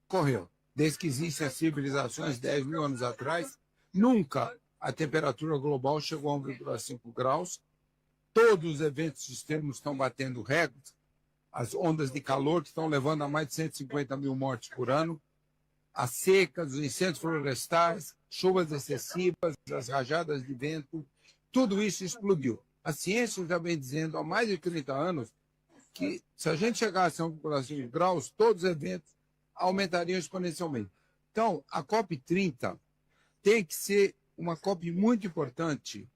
ocorreu. Desde que existem as civilizações 10 mil anos atrás, nunca a temperatura global chegou a 1,5 graus. Todos os eventos extremos estão batendo recordes. As ondas de calor que estão levando a mais de 150 mil mortes por ano, as secas, os incêndios florestais, chuvas excessivas, as rajadas de vento, tudo isso explodiu. A ciência já vem dizendo há mais de 30 anos que se a gente chegasse a 1,5 graus, todos os eventos aumentariam exponencialmente. Então, a COP30 tem que ser uma COP muito importante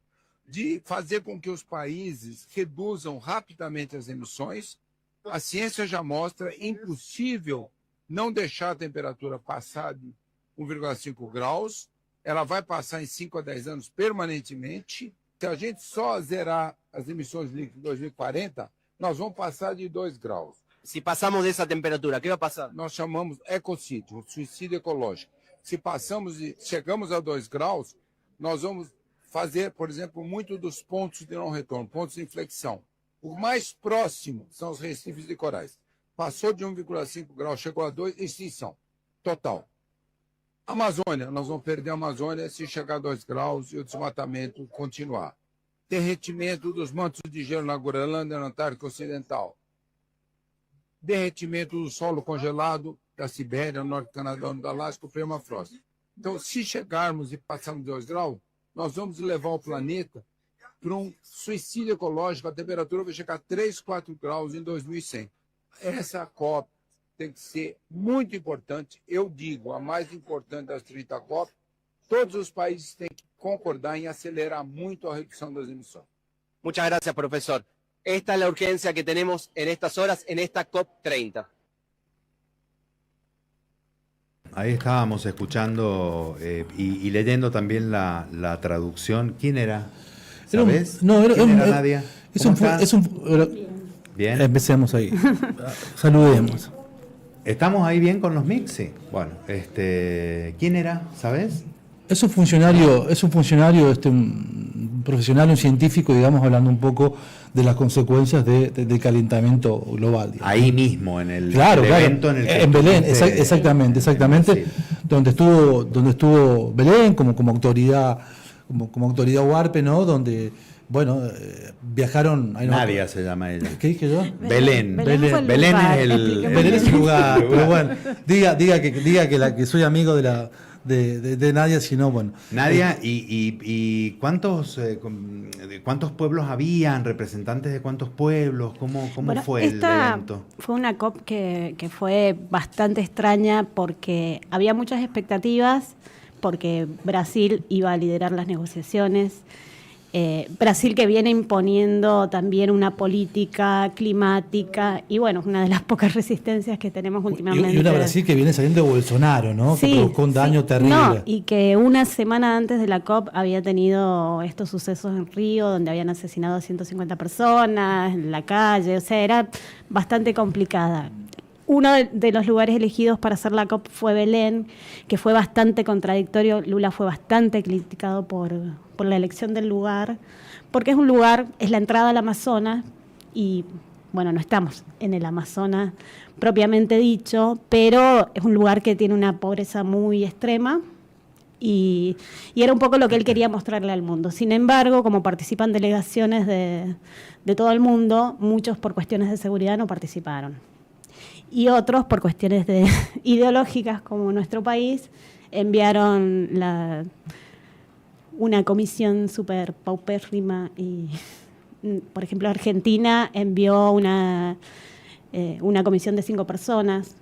de fazer com que os países reduzam rapidamente as emissões. A ciência já mostra impossível não deixar a temperatura passar de 1,5 graus. Ela vai passar em 5 a 10 anos permanentemente. Se a gente só zerar as emissões líquidas em 2040, nós vamos passar de 2 graus. Si pasamos de esa temperatura, ¿qué va a pasar? Nós chamamos ecocídio, um suicídio ecológico. Se chegamos a 2 graus, nós vamos fazer, por exemplo, muito dos pontos de não retorno, pontos de inflexão. O mais próximo são os recifes de corais. Passou de 1,5 graus, chegou a 2, extinção total. Amazônia, nós vamos perder a Amazônia se chegar a 2 graus e o desmatamento continuar. Derretimento dos mantos de gelo na Groenlândia e na Antártica Ocidental. Derretimento do solo congelado da Sibéria, no norte do Canadá, no Alasca, o permafrost. Então, se chegarmos e passarmos 2 graus, nós vamos levar o planeta para um suicídio ecológico. A temperatura vai chegar a 3, 4 graus em 2100. Essa COP tem que ser muito importante. Eu digo, a mais importante das 30 COP. Todos os países têm que concordar em acelerar muito a redução das emissões. Muchas gracias, profesor. Esta es la urgencia que tenemos en estas horas, en esta COP30. Ahí estábamos escuchando y leyendo también la traducción. ¿Quién era? ¿Sabes? ¿Quién era Nadia? Bien. Empecemos ahí. Saludemos. ¿Estamos ahí bien con los mix? Sí. Bueno, ¿quién era? ¿Sabes? Es un funcionario, un profesional, un científico, digamos, hablando un poco de las consecuencias del calentamiento global. Digamos. Ahí mismo, en el evento en el que en Belén, exactamente, sí. donde estuvo Belén como autoridad huarpe, ¿no? Donde, bueno, viajaron... Nadia se llama ella. ¿Qué dije yo? Belén. Belén Es el lugar, pero bueno, diga que soy amigo de Nadia, si no, bueno. Nadia, ¿y cuántos pueblos habían? ¿Representantes de cuántos pueblos? ¿Cómo fue el evento? Fue una COP que fue bastante extraña porque había muchas expectativas, porque Brasil iba a liderar las negociaciones. Brasil que viene imponiendo también una política climática y bueno, una de las pocas resistencias que tenemos últimamente. Y una Brasil que viene saliendo de Bolsonaro, ¿no? Sí, que provocó un daño terrible. No, y que una semana antes de la COP había tenido estos sucesos en Río donde habían asesinado a 150 personas en la calle, o sea, era bastante complicada. Uno de los lugares elegidos para hacer la COP fue Belén, que fue bastante contradictorio. Lula fue bastante criticado por la elección del lugar, porque es la entrada al Amazonas, y bueno, no estamos en el Amazonas propiamente dicho, pero es un lugar que tiene una pobreza muy extrema, y era un poco lo que él quería mostrarle al mundo. Sin embargo, como participan delegaciones de todo el mundo, muchos por cuestiones de seguridad no participaron. Y otros, por cuestiones ideológicas, como nuestro país, enviaron una comisión súper paupérrima. Y, por ejemplo, Argentina envió una comisión de 5 personas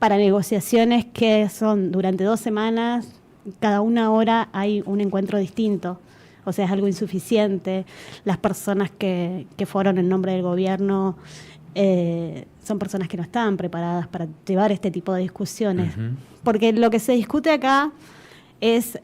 para negociaciones que son durante 2 semanas, cada 1 hora hay un encuentro distinto. O sea, es algo insuficiente. Las personas que fueron en nombre del gobierno son personas que no estaban preparadas para llevar este tipo de discusiones. Uh-huh. Porque lo que se discute acá es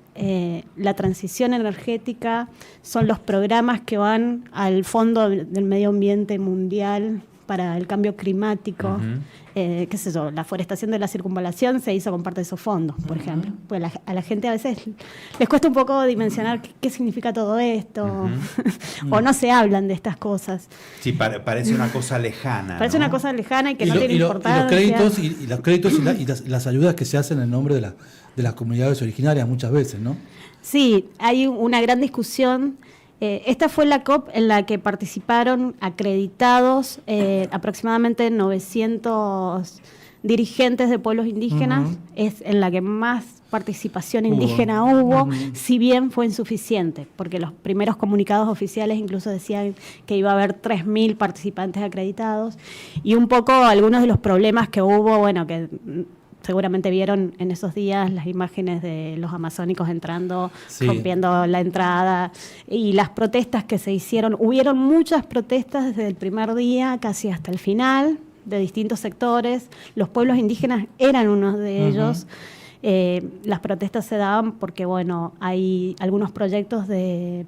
la transición energética, son los programas que van al Fondo del Medio Ambiente Mundial para el cambio climático. Ujú. Qué sé yo, la forestación de la circunvalación se hizo con parte de esos fondos, por ejemplo. Pues a la gente a veces les cuesta un poco dimensionar qué significa todo esto, o no se hablan de estas cosas. Sí, parece una cosa lejana. Parece ¿no? una cosa lejana y que Y no lo- tiene y lo- importancia. y los créditos y las ayudas que se hacen en nombre de las comunidades originarias muchas veces, ¿no? Sí, hay una gran discusión. Esta fue la COP en la que participaron acreditados aproximadamente 900 dirigentes de pueblos indígenas. Ujú. Es en la que más participación Hubo. indígena hubo, Ujú. si bien fue insuficiente, porque los primeros comunicados oficiales incluso decían que iba a haber 3.000 participantes acreditados, y un poco algunos de los problemas que hubo, bueno, que seguramente vieron en esos días las imágenes de los amazónicos entrando, Sí. rompiendo la entrada, y las protestas que se hicieron. Hubieron muchas protestas desde el primer día casi hasta el final, de distintos sectores. Los pueblos indígenas eran uno de ellos. Las protestas se daban porque, bueno, hay algunos proyectos de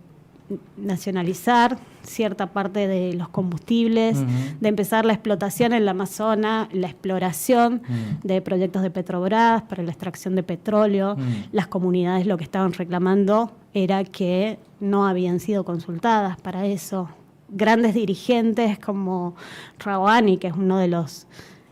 nacionalizar cierta parte de los combustibles, Ujú. de empezar la explotación en la Amazonas, la exploración de proyectos de Petrobras para la extracción de petróleo. Las comunidades lo que estaban reclamando era que no habían sido consultadas para eso. Grandes dirigentes como Rawani, que es uno de los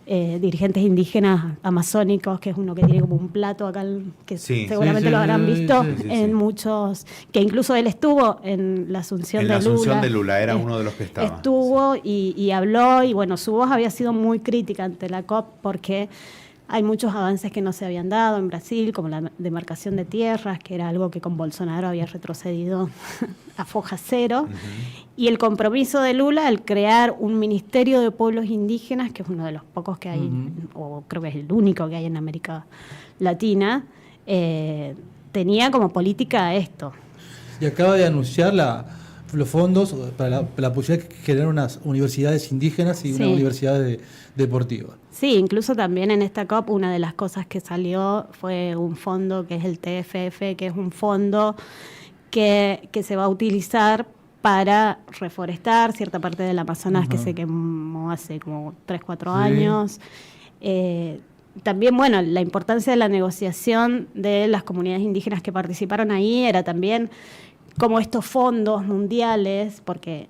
dirigentes indígenas amazónicos, que es uno que tiene como un plato acá, que Sí. seguramente Sí, lo habrán sí, visto sí, sí, en sí. muchos, que incluso él estuvo en la asunción En de la Lula. asunción de Lula, era uno de los que estaba. Estuvo y habló, y bueno, su voz había sido muy crítica ante la COP porque hay muchos avances que no se habían dado en Brasil, como la demarcación de tierras, que era algo que con Bolsonaro había retrocedido a foja cero. Y el compromiso de Lula al crear un Ministerio de Pueblos Indígenas, que es uno de los pocos que hay, o creo que es el único que hay en América Latina, tenía como política esto. Y acaba de anunciar los fondos para la posibilidad de generar unas universidades indígenas y Sí. una universidad deportiva. Sí, incluso también en esta COP una de las cosas que salió fue un fondo que es el TFF, que es un fondo que se va a utilizar para reforestar cierta parte del Amazonas que se quemó hace como 3, 4 Sí. años. También, bueno, la importancia de la negociación de las comunidades indígenas que participaron ahí era también como estos fondos mundiales, porque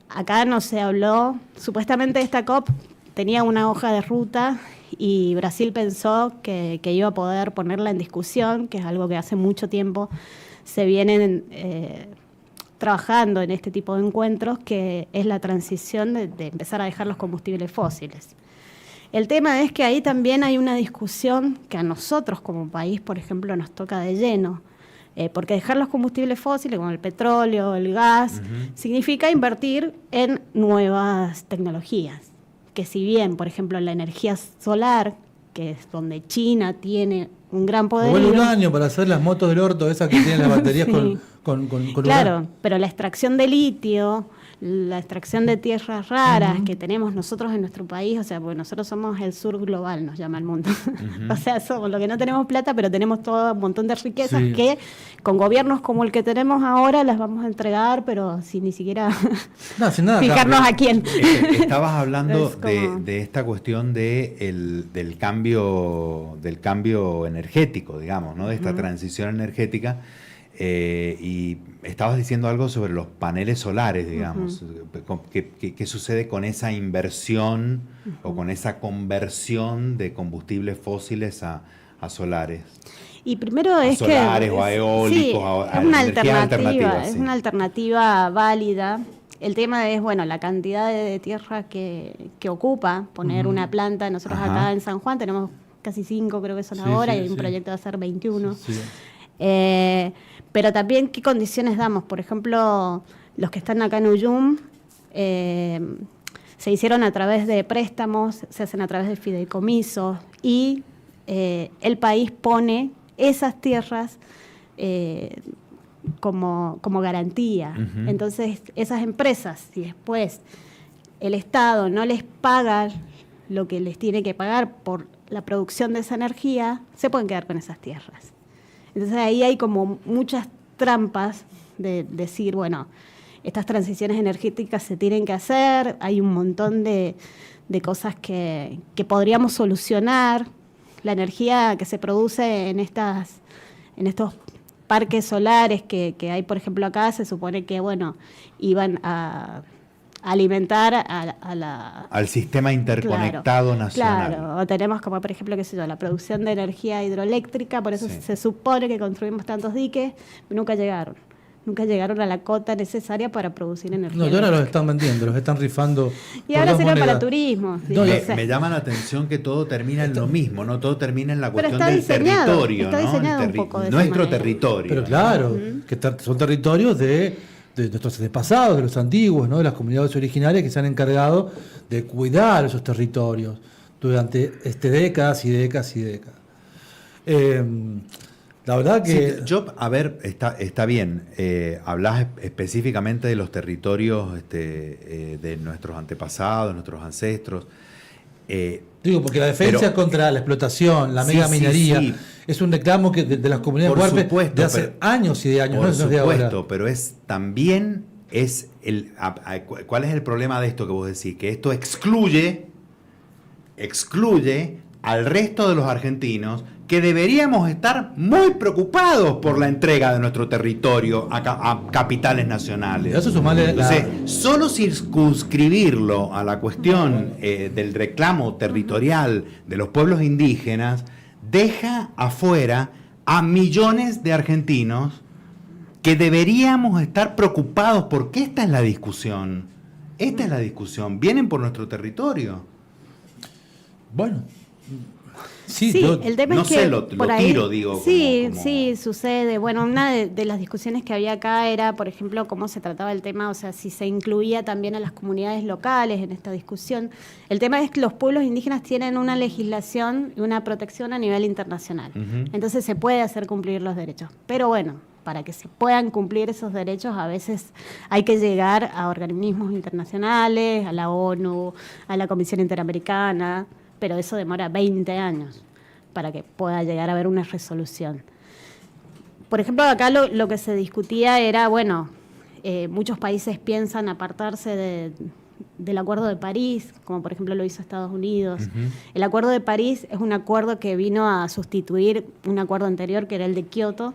acá no se habló, supuestamente esta COP tenía una hoja de ruta y Brasil pensó que iba a poder ponerla en discusión, que es algo que hace mucho tiempo se vienen trabajando en este tipo de encuentros, que es la transición de empezar a dejar los combustibles fósiles. El tema es que ahí también hay una discusión que a nosotros como país, por ejemplo, nos toca de lleno, porque dejar los combustibles fósiles, como el petróleo, el gas, significa invertir en nuevas tecnologías, que si bien, por ejemplo, la energía solar, que es donde China tiene un gran poder. Vuelve un año para hacer las motos del orto, esas que tienen las baterías Sí. con Claro, uranio. pero la extracción de litio, la extracción de tierras raras que tenemos nosotros en nuestro país, o sea, porque nosotros somos el sur global, nos llama el mundo. O sea, somos lo que no tenemos plata, pero tenemos todo un montón de riquezas Sí. que con gobiernos como el que tenemos ahora las vamos a entregar, pero sin ni siquiera No, sin nada. fijarnos a quién. Estabas hablando Es como- de esta cuestión del cambio energético, digamos, ¿no? De esta transición energética. Y estabas diciendo algo sobre los paneles solares, digamos. ¿Qué sucede con esa inversión o con esa conversión de combustibles fósiles a solares? Y primero es que solares o a eólicos, sí, a es una energías alternativa, alternativas, es sí. una alternativa válida. El tema es, bueno, la cantidad de tierra que ocupa poner una planta. Nosotros Ajá. acá en San Juan tenemos casi 5, creo que son Sí, ahora, sí, y hay un sí. proyecto de hacer 21. Sí. Pero también, ¿qué condiciones damos? Por ejemplo, los que están acá en Uyum se hicieron a través de préstamos, se hacen a través de fideicomisos, y el país pone esas tierras como garantía. Ujú. Entonces, esas empresas, si después el Estado no les paga lo que les tiene que pagar por la producción de esa energía, se pueden quedar con esas tierras. Entonces ahí hay como muchas trampas de decir, bueno, estas transiciones energéticas se tienen que hacer, hay un montón de cosas que podríamos solucionar. La energía que se produce en estos parques solares que hay, por ejemplo, acá, se supone que, bueno, iban a alimentar al sistema interconectado nacional. Claro, o tenemos como, por ejemplo, qué sé yo, la producción de energía hidroeléctrica, por eso se supone que construimos tantos diques, nunca llegaron a la cota necesaria para producir energía. No, y ahora los eléctrica. están vendiendo, los están rifando. Y por ahora dos sirve para monedas. turismo. No, Me llama la atención que todo termina en lo mismo, ¿no? Todo termina en la Pero cuestión está del diseñado, territorio, está ¿no? diseñado un poco de esa nuestro manera. territorio. Pero claro, que son territorios de nuestros antepasados, de los antiguos, ¿no? De las comunidades originarias que se han encargado de cuidar esos territorios durante décadas y décadas y décadas. La verdad que... Sí, a ver, está bien. Hablas específicamente de los territorios de nuestros antepasados, nuestros ancestros. Digo, porque la defensa contra la explotación, la mega minería, sí. es un reclamo que de las comunidades Por huarpes supuesto, de hace años y de años, Por no es de ahora. supuesto, pero también es ¿cuál es el problema de esto que vos decís? Que esto excluye al resto de los argentinos que deberíamos estar muy preocupados por la entrega de nuestro territorio a capitales nacionales. Y eso sumarle Entonces, solo circunscribirlo a la cuestión del reclamo territorial de los pueblos indígenas deja afuera a millones de argentinos que deberíamos estar preocupados porque esta es la discusión. Esta es la discusión. Vienen por nuestro territorio. Bueno. Sí, yo el tema no es que sé, lo por ahí, tiro, digo. Sí, como- sí, sucede. Bueno, una de las discusiones que había acá era, por ejemplo, cómo se trataba el tema, o sea, si se incluía también a las comunidades locales en esta discusión. El tema es que los pueblos indígenas tienen una legislación y una protección a nivel internacional. Ujú. Entonces se puede hacer cumplir los derechos. Pero bueno, para que se puedan cumplir esos derechos, a veces hay que llegar a organismos internacionales, a la ONU, a la Comisión Interamericana, pero eso demora 20 años para que pueda llegar a haber una resolución. Por ejemplo, acá lo que se discutía era, bueno, muchos países piensan apartarse del Acuerdo de París, como por ejemplo lo hizo Estados Unidos. El Acuerdo de París es un acuerdo que vino a sustituir un acuerdo anterior, que era el de Kioto,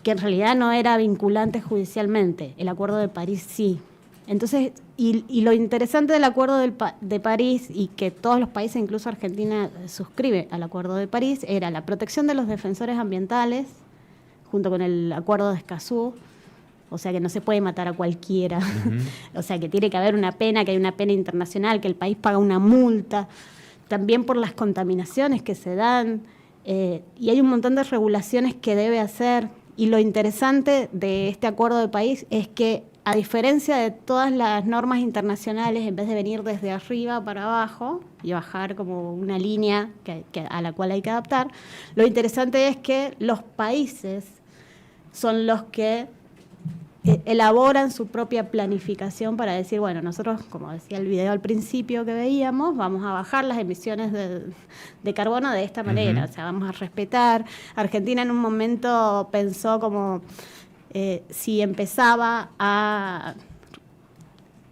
que en realidad no era vinculante judicialmente. El Acuerdo de París sí. Entonces, y lo interesante del Acuerdo de París, y que todos los países, incluso Argentina, suscribe al Acuerdo de París, era la protección de los defensores ambientales, junto con el Acuerdo de Escazú, o sea que no se puede matar a cualquiera, o sea que tiene que haber una pena, que hay una pena internacional, que el país paga una multa, también por las contaminaciones que se dan, y hay un montón de regulaciones que debe hacer, y lo interesante de este Acuerdo de París es que, a diferencia de todas las normas internacionales, en vez de venir desde arriba para abajo y bajar como una línea a la cual hay que adaptar, lo interesante es que los países son los que elaboran su propia planificación para decir, bueno, nosotros, como decía el video al principio que veíamos, vamos a bajar las emisiones de carbono de esta manera, o sea, vamos a respetar. Argentina en un momento pensó como... si empezaba a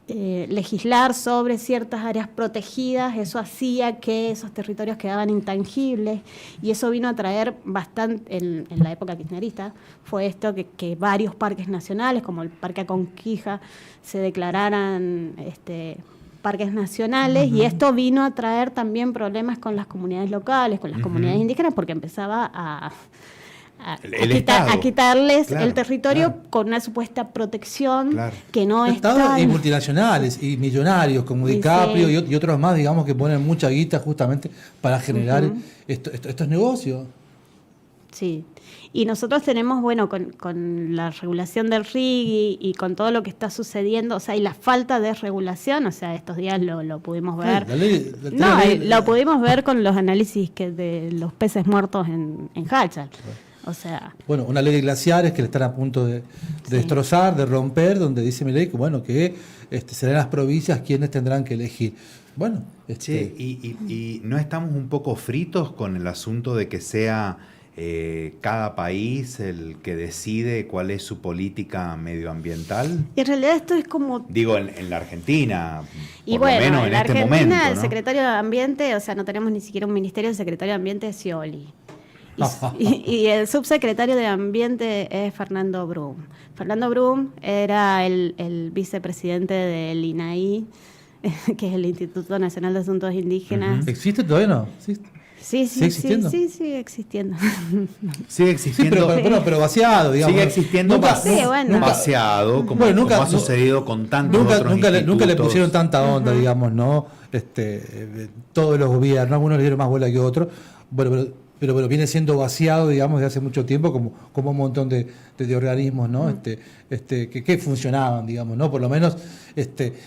legislar sobre ciertas áreas protegidas, eso hacía que esos territorios quedaban intangibles, y eso vino a traer bastante, en la época kirchnerista, fue esto que varios parques nacionales, como el Parque Aconquija, se declararan parques nacionales, y esto vino a traer también problemas con las comunidades locales, con las comunidades indígenas, porque empezaba a quitarles el territorio con una supuesta protección que no es Estados tal. y multinacionales y millonarios como Sí, DiCaprio sí. y otros más, digamos, que ponen mucha guita justamente para generar estos negocios. Sí. Y nosotros tenemos, bueno, con la regulación del RIG y con todo lo que está sucediendo, o sea, y la falta de regulación, o sea, estos días lo pudimos ver. Lo pudimos ver con los análisis de los peces muertos en Hachal. O sea, Bueno, una ley de glaciares que le están a punto de destrozar, de romper, donde dice mi ley que, bueno, que serán las provincias quienes tendrán que elegir. Bueno, Che, y no estamos un poco fritos con el asunto de que sea cada país el que decide cuál es su política medioambiental? Y en realidad esto es como... Digo, en la Argentina, Y por lo bueno, menos en en la este Argentina momento, el ¿no? secretario de Ambiente, o sea, no tenemos ni siquiera un ministerio, el secretario de Ambiente es Scioli. Y el subsecretario de Ambiente es Fernando Brum. Fernando Brum era el vicepresidente del INAI, que es el Instituto Nacional de Asuntos Indígenas. ¿Existe todavía no? ¿Existe? Sí, ¿Sigue existiendo? sí, sigue existiendo. Sigue Sí, existiendo. pero vaciado, digamos. Sigue existiendo Nunca- Sí, bueno. vaciado, como, Bueno, nunca- como ha sucedido con tantos otros nunca le institutos. pusieron tanta onda, digamos, ¿no? Todos los gobiernos, algunos le dieron más bola que otros. Bueno, pero viene siendo vaciado, digamos, desde hace mucho tiempo, como un montón de organismos, ¿no? Que funcionaban, digamos, ¿no? Por lo menos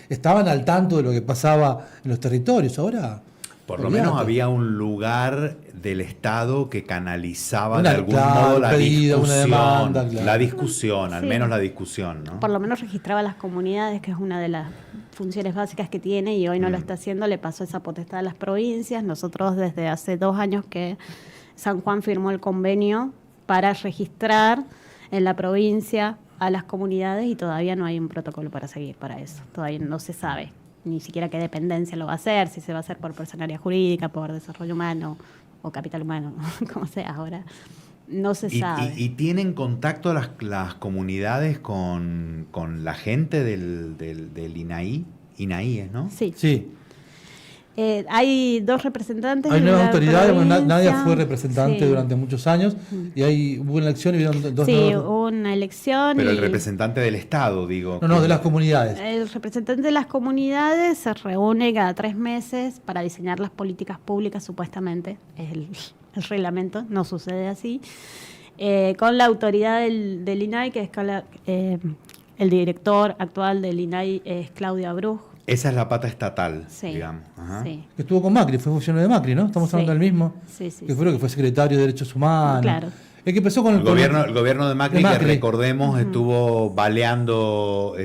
estaban al tanto de lo que pasaba en los territorios. Ahora, Por lo olvídate. menos había un lugar del Estado que canalizaba Una- de algún claro, modo un la pedido, una discusión. demanda, claro. La discusión, al Sí. menos la discusión, ¿no? Por lo menos registraba las comunidades, que es una de las funciones básicas que tiene, y hoy no lo está haciendo, le pasó esa potestad a las provincias. Nosotros desde hace 2 años que San Juan firmó el convenio para registrar en la provincia a las comunidades y todavía no hay un protocolo para seguir para eso. Todavía no se sabe ni siquiera qué dependencia lo va a hacer, si se va a hacer por personería jurídica, por desarrollo humano o capital humano, como sea ahora. No se sabe. Y tienen contacto las comunidades con la gente del INAI? INAI es, ¿no? Sí. Sí. Hay 2 representantes. Hay de nuevas la autoridades, bueno, Nadia provincia. fue representante Sí. durante muchos años y hubo una elección y vieron dos Sí, nuevos. hubo una elección. Pero y el representante del Estado, digo. No, de las comunidades. el representante de las comunidades se reúne cada 3 meses para diseñar las políticas públicas, supuestamente. Es el reglamento, no sucede así. Con la autoridad del INAI, que es el director actual del INAI es Claudio Abruj. Esa es la pata estatal, Sí, digamos. Ajá. sí, Que estuvo con Macri, fue funcionario de Macri, ¿no? Estamos Sí. hablando del mismo. sí, sí. Que fue secretario de Derechos Humanos. Claro. El que empezó con El gobierno de Macri, que recordemos estuvo baleando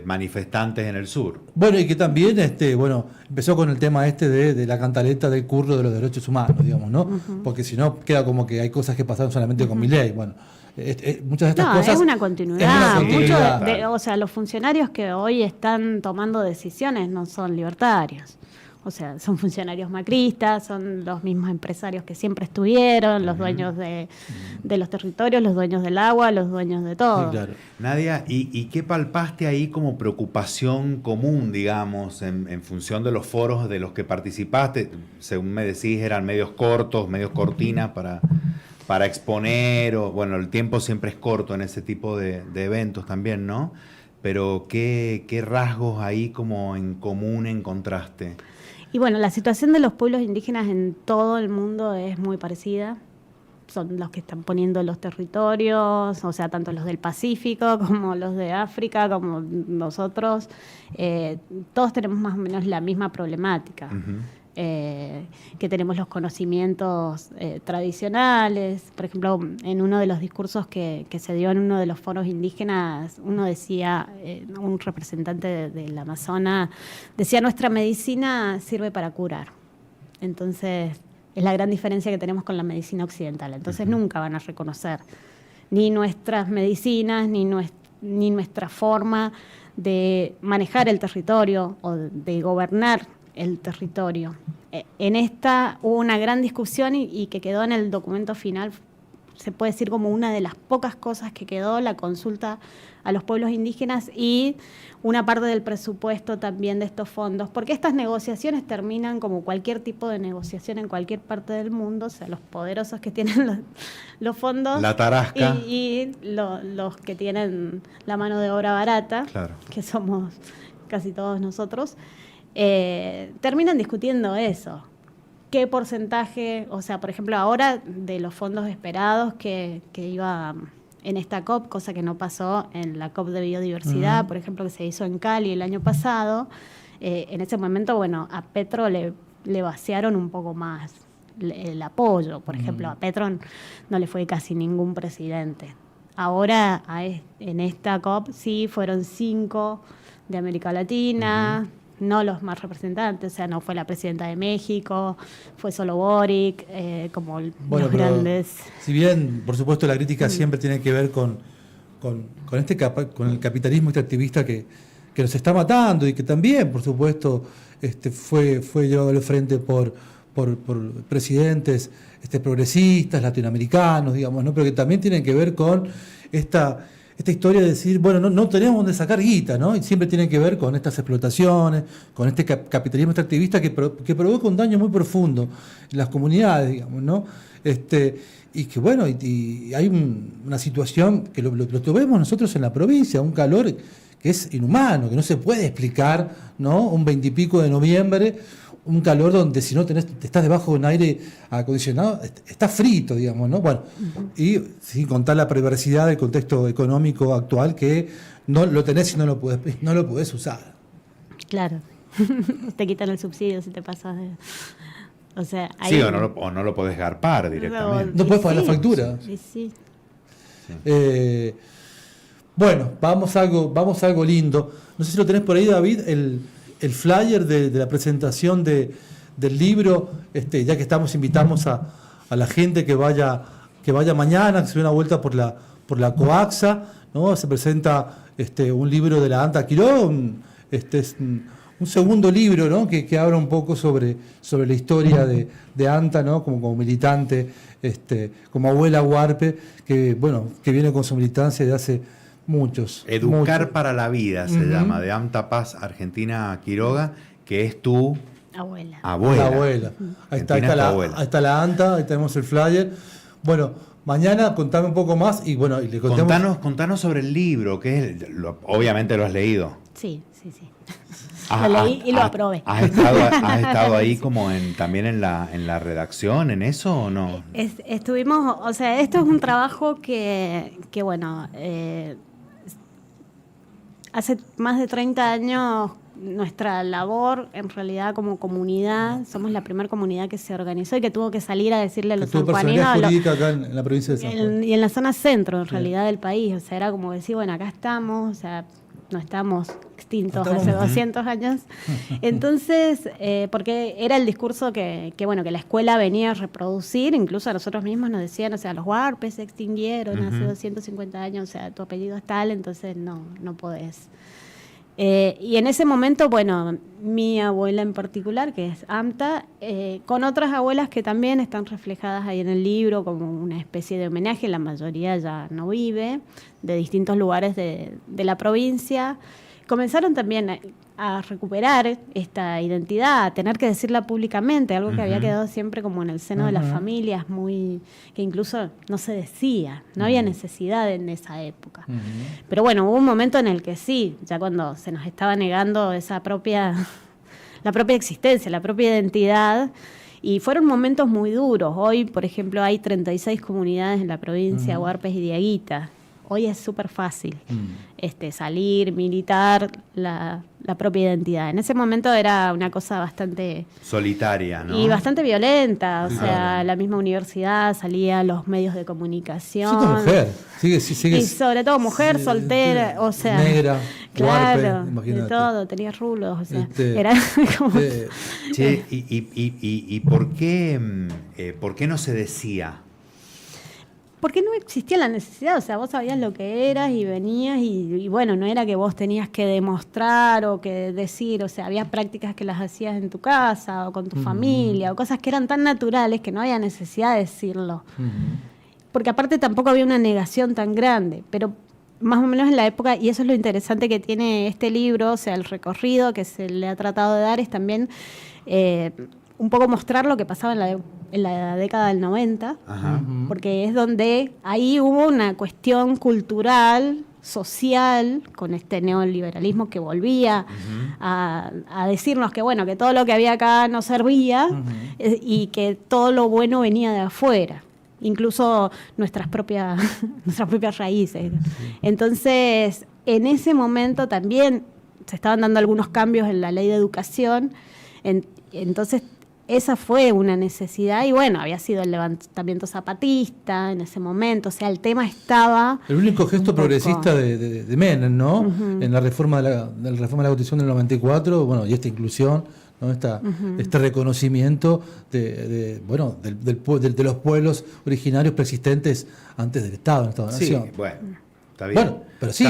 manifestantes en el sur. Bueno, y que también empezó con el tema de la cantaleta del curro de los derechos humanos, digamos, ¿no? Porque si no, queda como que hay cosas que pasaron solamente con Milei. Bueno, muchas de estas No, cosas. es una continuidad. Es una continuidad. Muchos o sea, los funcionarios que hoy están tomando decisiones no son libertarios. O sea, son funcionarios macristas, son los mismos empresarios que siempre estuvieron, los dueños de los territorios, los dueños del agua, los dueños de todo. Sí, claro. Nadia, ¿y qué palpaste ahí como preocupación común, digamos, en función de los foros de los que participaste? Según me decís, eran medios cortos, medios cortinas para exponer, o bueno, el tiempo siempre es corto en ese tipo de eventos también, ¿no? Pero ¿qué rasgos ahí como en común encontraste? Y bueno, la situación de los pueblos indígenas en todo el mundo es muy parecida. Son los que están poniendo los territorios, o sea, tanto los del Pacífico como los de África, como nosotros. Todos tenemos más o menos la misma problemática. Que tenemos los conocimientos tradicionales. Por ejemplo, en uno de los discursos que se dio en uno de los foros indígenas, uno decía, un representante del Amazonas, decía, nuestra medicina sirve para curar. Entonces, es la gran diferencia que tenemos con la medicina occidental. Entonces, nunca van a reconocer ni nuestras medicinas, ni nuestra forma de manejar el territorio o de gobernar el territorio. En esta hubo una gran discusión y que quedó en el documento final, se puede decir como una de las pocas cosas que quedó, la consulta a los pueblos indígenas y una parte del presupuesto también de estos fondos, porque estas negociaciones terminan como cualquier tipo de negociación en cualquier parte del mundo, o sea, los poderosos que tienen los fondos La tarasca. y los que tienen la mano de obra barata, Claro. que somos casi todos nosotros, terminan discutiendo eso. ¿Qué porcentaje, o sea, por ejemplo, ahora de los fondos esperados que iba en esta COP, cosa que no pasó en la COP de biodiversidad, por ejemplo, que se hizo en Cali el año pasado, en ese momento, bueno, a Petro le vaciaron un poco más el apoyo. Por ejemplo, a Petro no le fue casi ningún presidente. Ahora, en esta COP sí fueron 5 de América Latina, no los más representantes, o sea, no fue la presidenta de México, fue solo Boric, como los Bueno, pero grandes. si bien, por supuesto, la crítica siempre tiene que ver con con el capitalismo extractivista que nos está matando y que también, por supuesto, fue llevado al frente por presidentes progresistas, latinoamericanos, digamos, ¿no? Pero que también tienen que ver con esta historia de decir, bueno, no tenemos dónde sacar guita, ¿no? Y siempre tiene que ver con estas explotaciones, con este capitalismo extractivista que provoca un daño muy profundo en las comunidades, digamos, ¿no? Y que bueno, y hay una situación que lo vemos nosotros en la provincia, un calor que es inhumano, que no se puede explicar, ¿no? Un 20 y pico de noviembre, un calor donde si no estás debajo de un aire acondicionado, estás frito, digamos, ¿no? Bueno, y sin contar la perversidad del contexto económico actual, que no lo tenés y no lo podés usar. Claro, te quitan el subsidio si te pasas de... O sea, ahí... Sí, o no lo podés garpar directamente. No podés pagar la factura. Sí. Bueno, vamos a algo lindo. No sé si lo tenés por ahí, David, el flyer de la presentación del libro, ya que invitamos a la gente que vaya mañana, que se dé una vuelta por la Coaxa, ¿no? Se presenta un libro de la Anta Quiroga, es un segundo libro, ¿no? que habla un poco sobre la historia de Anta, ¿no? como militante, como abuela huarpe, que viene con su militancia de hace muchos. Educar para la vida se llama, de Anta Paz Argentina Quiroga, que es tu abuela. La abuela. Ahí está la Anta, ahí tenemos el flyer. Bueno, mañana contame un poco más y bueno, y le contamos. Contanos sobre el libro, que obviamente lo has leído. Sí. Lo leí y lo aprobé. ¿Has estado ahí como también en la redacción, en eso o no? Estuvimos, o sea, esto es un trabajo que bueno, hace más de 30 años nuestra labor, en realidad como comunidad, somos la primera comunidad que se organizó y que tuvo que salir a decirle a los sanjuaninos. Jurídica acá en la provincia de San Juan. Y en la zona centro, en realidad, del país. O sea, era como decir, bueno, acá estamos, o sea, no estamos extintos hace 200 años. Entonces, porque era el discurso que la escuela venía a reproducir, incluso a nosotros mismos nos decían, o sea, los huarpes se extinguieron hace 250 años, o sea, tu apellido es tal, entonces no podés. Y en ese momento, bueno, mi abuela en particular, que es Amta, con otras abuelas que también están reflejadas ahí en el libro como una especie de homenaje, la mayoría ya no vive, de distintos lugares de la provincia, comenzaron también a recuperar esta identidad, a tener que decirla públicamente, algo que había quedado siempre como en el seno de las familias, que incluso no se decía, no había necesidad en esa época. Pero bueno, hubo un momento en el que sí, ya cuando se nos estaba negando la propia existencia, la propia identidad, y fueron momentos muy duros. Hoy, por ejemplo, hay 36 comunidades en la provincia, huarpes y diaguitas. Hoy es súper fácil salir, militar la propia identidad. En ese momento era una cosa bastante... solitaria, ¿no? Y bastante violenta. O sea, la misma universidad, salía los medios de comunicación. Sí, mujer. Sigue, y sobre todo mujer, soltera, o sea... negra, claro, huarpe, de todo, tenía rulos, o sea, era como... Che, ¿y por qué no se decía? Porque no existía la necesidad, o sea, vos sabías lo que eras y venías y bueno, no era que vos tenías que demostrar o que decir, o sea, había prácticas que las hacías en tu casa o con tu familia o cosas que eran tan naturales que no había necesidad de decirlo. Porque aparte tampoco había una negación tan grande, pero más o menos en la época, y eso es lo interesante que tiene este libro, o sea, el recorrido que se le ha tratado de dar es también... un poco mostrar lo que pasaba en la década del 90, porque es donde ahí hubo una cuestión cultural, social, con este neoliberalismo que volvía a decirnos que bueno, que todo lo que había acá no servía y que todo lo bueno venía de afuera, incluso nuestras propias raíces. Entonces, en ese momento también se estaban dando algunos cambios en la ley de educación, entonces esa fue una necesidad y bueno, había sido el levantamiento zapatista en ese momento, o sea, el tema estaba... El único gesto un poco- progresista de Menem, ¿no? En la reforma de la Constitución del 94, bueno, y esta inclusión, ¿no? Este reconocimiento de los pueblos originarios persistentes antes del Estado-Nación. Sí, bueno, está bien. Bueno, pero sí.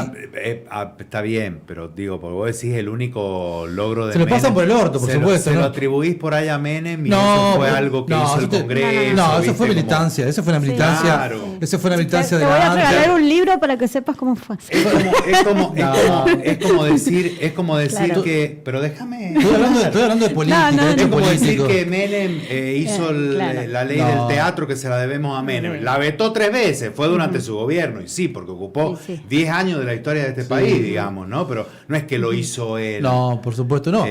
Está bien, pero digo, porque vos decís el único logro de Se lo pasan por el orto, por supuesto, Se ¿no? lo atribuís por ahí a Menem y No, eso fue algo que hizo el eso te- Congreso. No, eso ¿viste? fue militancia, eso fue una Sí. militancia. Claro. Eso fue una militancia te de voy la a ANCA. regalar un libro para que sepas cómo fue. Es como decir Claro. que, pero déjame. Estoy hablando de política, No, no, de hecho Es como decir político. que Menem hizo claro. la ley No. del teatro que se la debemos a Menem. La vetó 3 veces, fue durante su gobierno, y sí, porque ocupó Sí, sí. 10 años de la historia de este país, digamos, ¿no? Pero no es que lo hizo él. No, por supuesto no.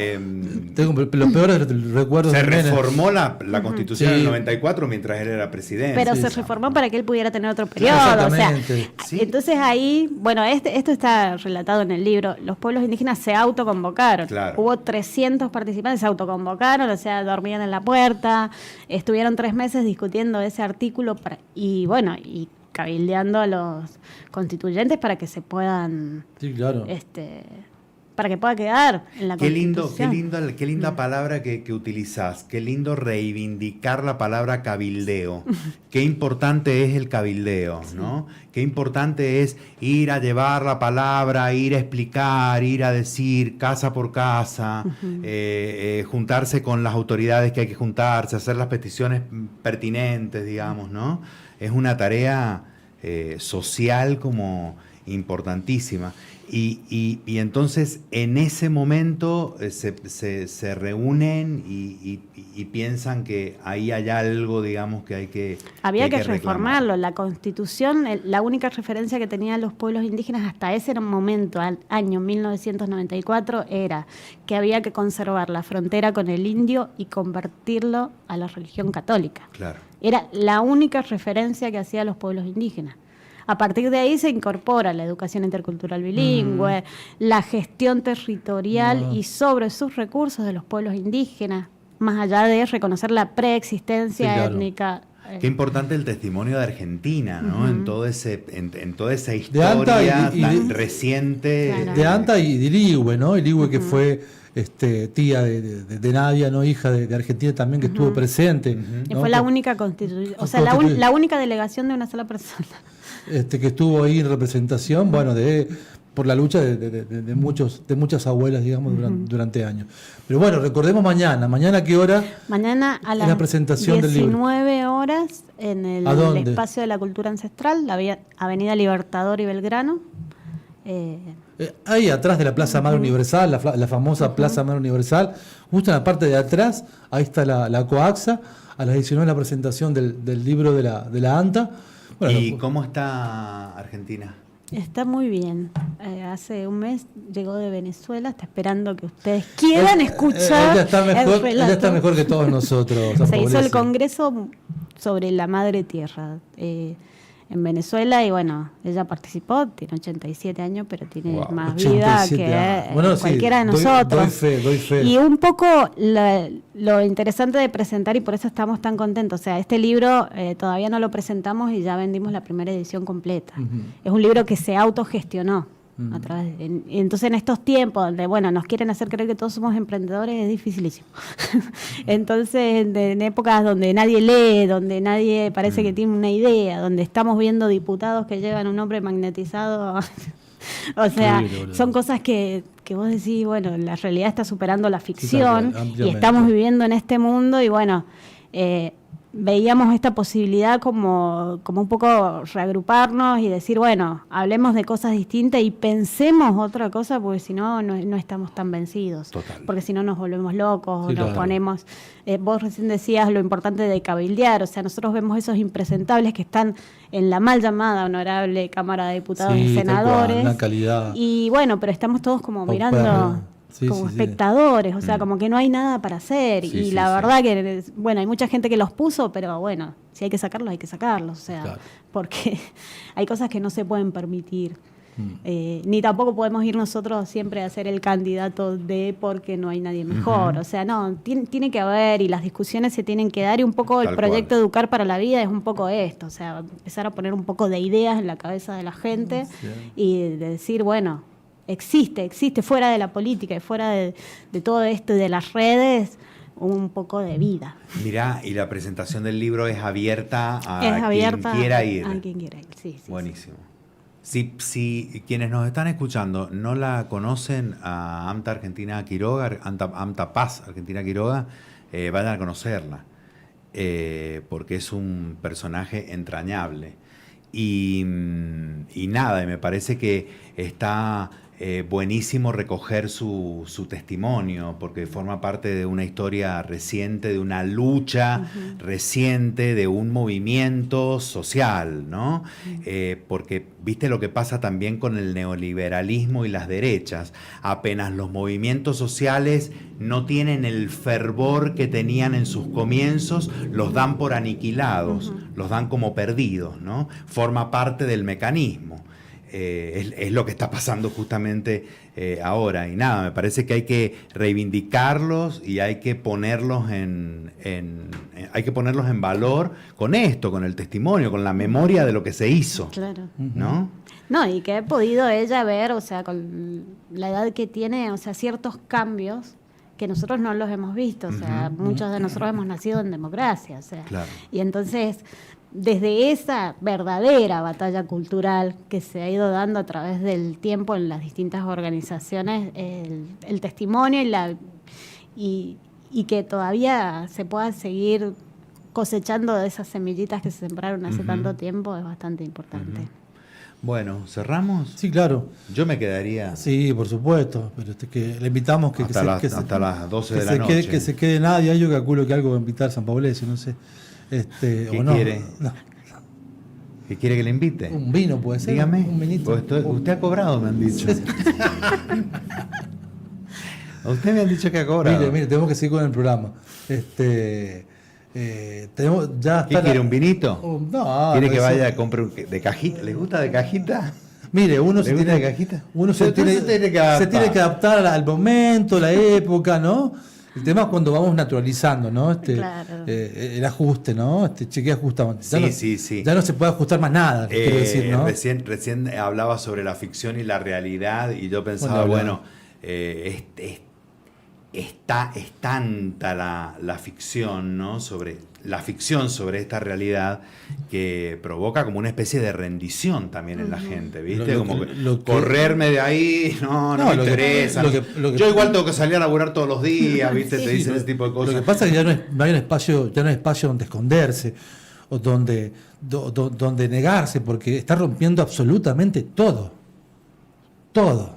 Tengo los peores recuerdos Se de Menem. reformó la Constitución en Sí. el 94 mientras él era presidente. Pero Sí, se sí. reformó para que él pudiera tener otro periodo. Exactamente. O sea, Sí. entonces ahí, bueno, esto está relatado en el libro. Los pueblos indígenas se autoconvocaron. Claro. Hubo 300 participantes, se autoconvocaron, o sea, dormían en la puerta. Estuvieron 3 meses discutiendo ese artículo y bueno, y cabildeando a los constituyentes para que se puedan, Sí, claro. para que pueda quedar en la Qué Constitución. qué linda palabra que utilizás. Qué lindo reivindicar la palabra cabildeo. Qué importante es el cabildeo, ¿no? Qué importante es ir a llevar la palabra, ir a explicar, ir a decir casa por casa, juntarse con las autoridades que hay que juntarse, hacer las peticiones pertinentes, digamos, ¿no? Es una tarea social como importantísima. Y entonces en ese momento se reúnen y piensan que ahí hay algo, digamos, que hay que Había que reclamar. reformarlo. La Constitución, la única referencia que tenían los pueblos indígenas hasta ese momento, al año 1994, era que había que conservar la frontera con el indio y convertirlo a la religión católica. Claro. Era la única referencia que hacían los pueblos indígenas. A partir de ahí se incorpora la educación intercultural bilingüe, la gestión territorial y sobre sus recursos de los pueblos indígenas, más allá de reconocer la preexistencia Sí, claro. étnica. Qué importante el testimonio de Argentina, ¿no? En toda esa Anta historia y tan de- reciente. Claro. De Anta y de Iligüe, ¿no? Iligüe que fue tía de Nadia, ¿no? Hija de Argentina también, que estuvo presente. Y ¿no? fue la única constitución, o sea, Constitución. la única delegación de una sola persona. Que estuvo ahí en representación, bueno, por la lucha de muchas abuelas, digamos, durante años. Pero bueno, recordemos mañana, ¿a qué hora? Mañana a Es las la presentación del libro. 19 horas en el ¿A dónde? Espacio de la Cultura Ancestral, la Avenida Libertador y Belgrano. Ahí atrás de la Plaza Madre Universal, la famosa Plaza Madre Universal, justo en la parte de atrás, ahí está la Coaxa, a las 19 la presentación del libro de la ANTA. Bueno, ¿Y cómo está Argentina? Está muy bien. Hace un mes llegó de Venezuela, está esperando que ustedes quieran escuchar ella está mejor, el relato. ella está mejor que todos nosotros. esa Se hizo pobreza. el congreso sobre la madre tierra en Venezuela y bueno, ella participó, tiene 87 años, pero tiene Wow, más vida 87 que años. Bueno, sí, cualquiera de doy- nosotros. doy fe. Y un poco lo interesante de presentar, y por eso estamos tan contentos, o sea, este libro todavía no lo presentamos y ya vendimos la primera edición completa. Es un libro que se autogestionó. A través y entonces en estos tiempos donde bueno nos quieren hacer creer que todos somos emprendedores es dificilísimo. Entonces en épocas donde nadie lee, donde nadie parece que tiene una idea, donde estamos viendo diputados que llevan un hombre magnetizado o sea, Increíble, boludo. son cosas que vos decís, bueno, la realidad está superando la ficción ampliamente. y estamos viviendo en este mundo y bueno, veíamos esta posibilidad como un poco reagruparnos y decir, bueno, hablemos de cosas distintas y pensemos otra cosa porque si no, no estamos tan vencidos. Total. Porque si no nos volvemos locos, Sí, nos claro. ponemos... vos recién decías lo importante de cabildear, o sea, nosotros vemos esos impresentables que están en la mal llamada honorable Cámara de Diputados Sí, y tal cual, Senadores. una calidad. Y bueno, pero estamos todos como Paupérrima. mirando... Sí, como sí, sí. espectadores, o sea, como que no hay nada para hacer. Sí, y sí, la sí. verdad que, bueno, hay mucha gente que los puso, pero bueno, si hay que sacarlos, hay que sacarlos. O sea, Claro. porque hay cosas que no se pueden permitir. Ni tampoco podemos ir nosotros siempre a ser el candidato de porque no hay nadie mejor. O sea, no, tiene que haber y las discusiones se tienen que dar y un poco el Tal proyecto cual. Educar para la Vida es un poco esto, o sea, empezar a poner un poco de ideas en la cabeza de la gente y de decir, bueno, existe fuera de la política y fuera de todo esto y de las redes, un poco de vida. Mirá, y la presentación del libro es abierta a Es abierta quien quiera ir. a quien quiera ir, sí. Buenísimo. Si quienes nos están escuchando no la conocen a AMTA Argentina Quiroga, AMTA Paz Argentina Quiroga, vayan a conocerla, porque es un personaje entrañable. Y nada, y me parece que está buenísimo recoger su testimonio, porque forma parte de una historia reciente, de una lucha reciente, de un movimiento social, ¿no? Porque viste lo que pasa también con el neoliberalismo y las derechas. Apenas los movimientos sociales no tienen el fervor que tenían en sus comienzos, los dan por aniquilados, los dan como perdidos, ¿no? Forma parte del mecanismo. Es lo que está pasando justamente ahora. Y nada, me parece que hay que reivindicarlos y hay que ponerlos hay que ponerlos en valor con esto, con el testimonio, con la memoria de lo que se hizo. Claro. ¿No? No, y que he podido ella ver, o sea, con la edad que tiene, o sea, ciertos cambios que nosotros no los hemos visto, o sea, muchos de nosotros hemos nacido en democracia, o sea, Claro. y entonces desde esa verdadera batalla cultural que se ha ido dando a través del tiempo en las distintas organizaciones, el testimonio y que todavía se pueda seguir cosechando de esas semillitas que se sembraron hace tanto tiempo es bastante importante. Bueno, ¿cerramos? Sí, claro. Yo me quedaría Sí, por supuesto, pero que le invitamos que hasta, hasta las 12 que de la se noche. quede, que se quede nadie. Yo calculo que algo va a invitar San Paulesio, no sé. ¿Qué o no. quiere? No. ¿Qué quiere que le invite? Un vino puede ser. Dígame. Un vinito. Usted ha cobrado, me han dicho. A usted me han dicho que ha cobrado. Mire, tenemos que seguir con el programa. Tenemos, ya ¿Qué está quiere, un vinito? No, ¿Quiere que eso- vaya a comprar de cajita? ¿Les gusta de cajita? Mire, uno ¿Le se gusta tiene, de cajita? uno se Pero tiene, entonces tiene que adaptar. se tiene que adaptar al momento, la época, ¿no? El tema es cuando vamos naturalizando, ¿no? Claro. El ajuste, ¿no? ¿Qué ajustamos? Sí. Ya no se puede ajustar más nada, quiero decir, ¿no? Recién hablaba sobre la ficción y la realidad y yo pensaba, Bueno, es tanta la ficción, ¿no? La ficción sobre esta realidad que provoca como una especie de rendición también en la gente, ¿viste? Lo que- correrme de ahí, no me lo que- interesa. lo que- Yo igual tengo que salir a laburar todos los días, ¿viste? Te Sí. dicen ese tipo de Lo cosas. que pasa es que no hay un espacio, ya no hay espacio donde esconderse o donde negarse, porque está rompiendo absolutamente todo. Todo.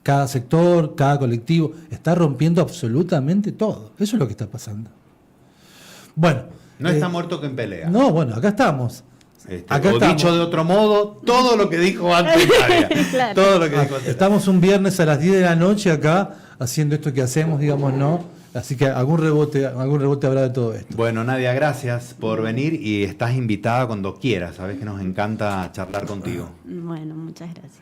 Cada sector, cada colectivo, está rompiendo absolutamente todo. Eso es lo que está pasando. Bueno. No está muerto que en pelea. No, bueno, acá estamos. Acá o estamos. dicho de otro modo, todo lo que dijo antes Italia. Claro. Todo lo que dijo antes. Estamos un viernes a las 10 de la noche acá haciendo esto que hacemos, digamos, ¿no? Así que algún rebote habrá de todo esto. Bueno, Nadia, gracias por venir y estás invitada cuando quieras. Sabes que nos encanta charlar contigo. Bueno, muchas gracias.